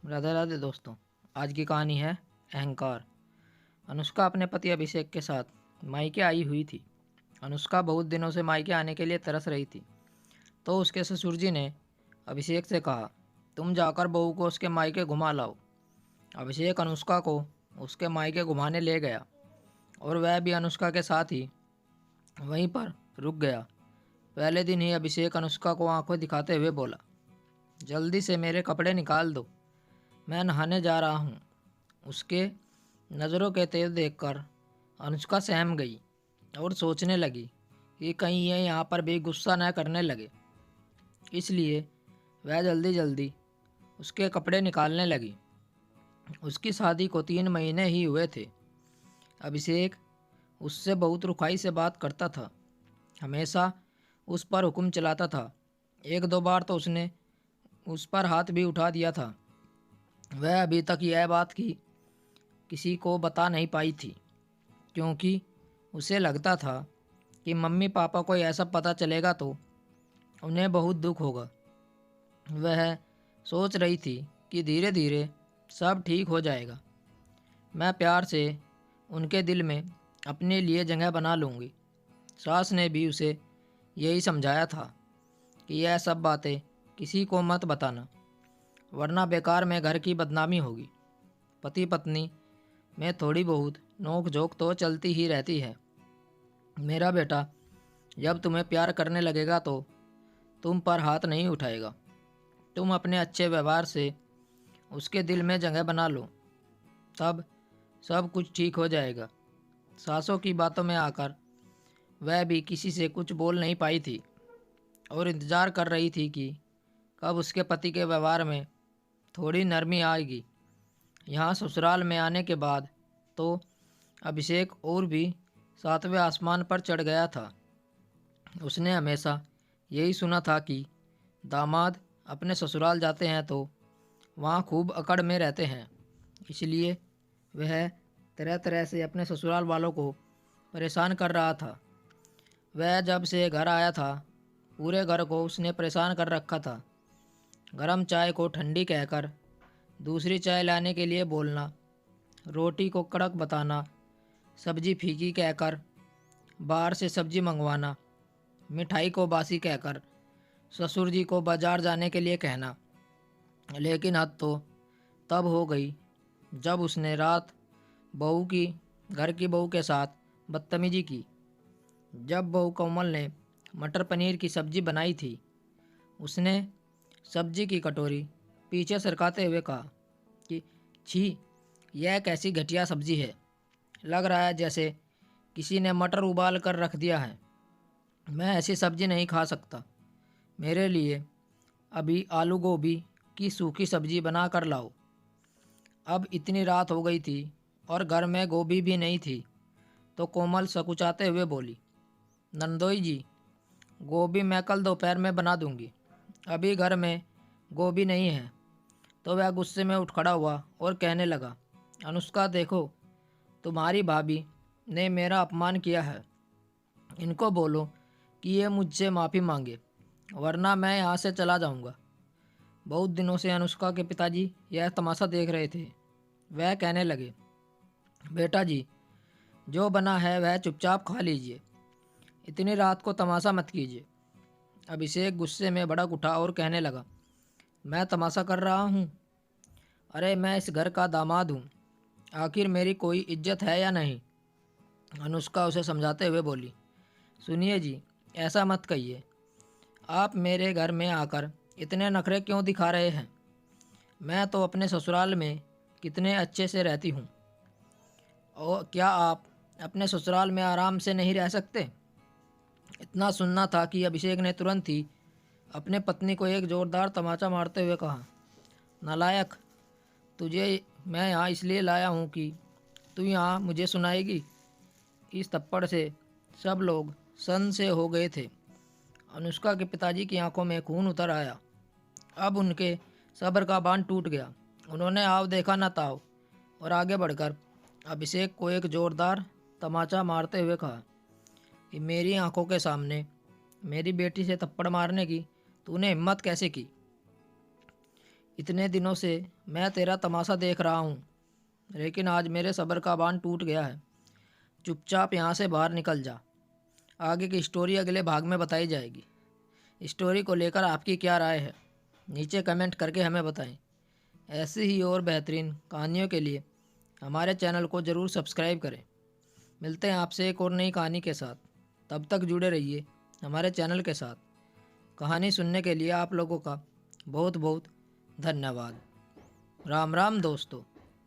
राधे राधे दोस्तों। आज की कहानी है अहंकार। अनुष्का अपने पति अभिषेक के साथ मायके आई हुई थी। अनुष्का बहुत दिनों से मायके आने के लिए तरस रही थी। तो उसके ससुर जी ने अभिषेक से कहा, तुम जाकर बहू को उसके मायके घुमा लाओ। अभिषेक अनुष्का को उसके मायके घुमाने ले गया और वह भी अनुष्का के साथ ही वहीं पर रुक गया। पहले दिन ही अभिषेक अनुष्का को आंखें दिखाते हुए बोला, जल्दी से मेरे कपड़े निकाल दो, मैं नहाने जा रहा हूँ। उसके नज़रों के तेज देखकर अनुष्का सहम गई और सोचने लगी कि कहीं ये यहाँ पर भी गुस्सा न करने लगे। इसलिए वह जल्दी जल्दी उसके कपड़े निकालने लगी। उसकी शादी को 3 महीने ही हुए थे। अभिषेक उससे बहुत रुखाई से बात करता था, हमेशा उस पर हुक्म चलाता था। एक दो बार तो उसने उस पर हाथ भी उठा दिया था। वह अभी तक यह बात की किसी को बता नहीं पाई थी, क्योंकि उसे लगता था कि मम्मी पापा को यह सब पता चलेगा तो उन्हें बहुत दुख होगा। वह सोच रही थी कि धीरे धीरे सब ठीक हो जाएगा। मैं प्यार से उनके दिल में अपने लिए जगह बना लूँगी। सास ने भी उसे यही समझाया था कि यह सब बातें किसी को मत बताना, वरना बेकार में घर की बदनामी होगी। पति पत्नी में थोड़ी बहुत नोक झोंक तो चलती ही रहती है। मेरा बेटा जब तुम्हें प्यार करने लगेगा तो तुम पर हाथ नहीं उठाएगा। तुम अपने अच्छे व्यवहार से उसके दिल में जगह बना लो, तब सब कुछ ठीक हो जाएगा। सासों की बातों में आकर वह भी किसी से कुछ बोल नहीं पाई थी और इंतज़ार कर रही थी कि कब उसके पति के व्यवहार में थोड़ी नरमी आएगी। यहाँ ससुराल में आने के बाद तो अभिषेक और भी 7वें आसमान पर चढ़ गया था। उसने हमेशा यही सुना था कि दामाद अपने ससुराल जाते हैं तो वहाँ खूब अकड़ में रहते हैं। इसलिए वह तरह तरह से अपने ससुराल वालों को परेशान कर रहा था। वह जब से घर आया था, पूरे घर को उसने परेशान कर रखा था। गरम चाय को ठंडी कहकर दूसरी चाय लाने के लिए बोलना, रोटी को कड़क बताना, सब्जी फीकी कहकर बाहर से सब्जी मंगवाना, मिठाई को बासी कहकर ससुर जी को बाजार जाने के लिए कहना। लेकिन हद तो तब हो गई जब उसने रात बहू की घर की बहू के साथ बदतमीजी की। जब बहू कोमल ने मटर पनीर की सब्जी बनाई थी, उसने सब्जी की कटोरी पीछे सरकाते हुए कहा कि छी, यह कैसी घटिया सब्जी है। लग रहा है जैसे किसी ने मटर उबाल कर रख दिया है। मैं ऐसी सब्जी नहीं खा सकता। मेरे लिए अभी आलू गोभी की सूखी सब्जी बना कर लाओ। अब इतनी रात हो गई थी और घर में गोभी भी नहीं थी, तो कोमल सकुचाते हुए बोली, नंदोई जी, गोभी मैं कल दोपहर में बना दूंगी, अभी घर में गोभी नहीं है। तो वह गुस्से में उठ खड़ा हुआ और कहने लगा, अनुष्का देखो, तुम्हारी भाभी ने मेरा अपमान किया है। इनको बोलो कि ये मुझसे माफ़ी मांगे, वरना मैं यहाँ से चला जाऊँगा। बहुत दिनों से अनुष्का के पिताजी यह तमाशा देख रहे थे। वह कहने लगे, बेटा जी, जो बना है वह चुपचाप खा लीजिए, इतनी रात को तमाशा मत कीजिए। अभिषेक गुस्से में भड़क उठा और कहने लगा, मैं तमाशा कर रहा हूँ? अरे मैं इस घर का दामाद हूँ, आखिर मेरी कोई इज्जत है या नहीं? अनुष्का उसे समझाते हुए बोली, सुनिए जी, ऐसा मत कहिए। आप मेरे घर में आकर इतने नखरे क्यों दिखा रहे हैं? मैं तो अपने ससुराल में कितने अच्छे से रहती हूँ, और क्या आप अपने ससुराल में आराम से नहीं रह सकते? इतना सुनना था कि अभिषेक ने तुरंत ही अपने पत्नी को एक जोरदार तमाचा मारते हुए कहा, नालायक, तुझे मैं यहाँ इसलिए लाया हूँ कि तू यहाँ मुझे सुनाएगी। इस थप्पड़ से सब लोग सन से हो गए थे। अनुष्का के पिताजी की आंखों में खून उतर आया। अब उनके सब्र का बांध टूट गया। उन्होंने आव देखा न ताव और आगे बढ़कर अभिषेक को एक जोरदार तमाचा मारते हुए कहा कि मेरी आंखों के सामने मेरी बेटी से थप्पड़ मारने की तूने हिम्मत कैसे की? इतने दिनों से मैं तेरा तमाशा देख रहा हूँ, लेकिन आज मेरे सब्र का बांध टूट गया है। चुपचाप यहाँ से बाहर निकल जा। आगे की स्टोरी अगले भाग में बताई जाएगी। स्टोरी को लेकर आपकी क्या राय है, नीचे कमेंट करके हमें बताएं। ऐसी ही और बेहतरीन कहानियों के लिए हमारे चैनल को ज़रूर सब्सक्राइब करें। मिलते हैं आपसे एक और नई कहानी के साथ। तब तक जुड़े रहिए हमारे चैनल के साथ। कहानी सुनने के लिए आप लोगों का बहुत बहुत धन्यवाद। राम राम दोस्तों।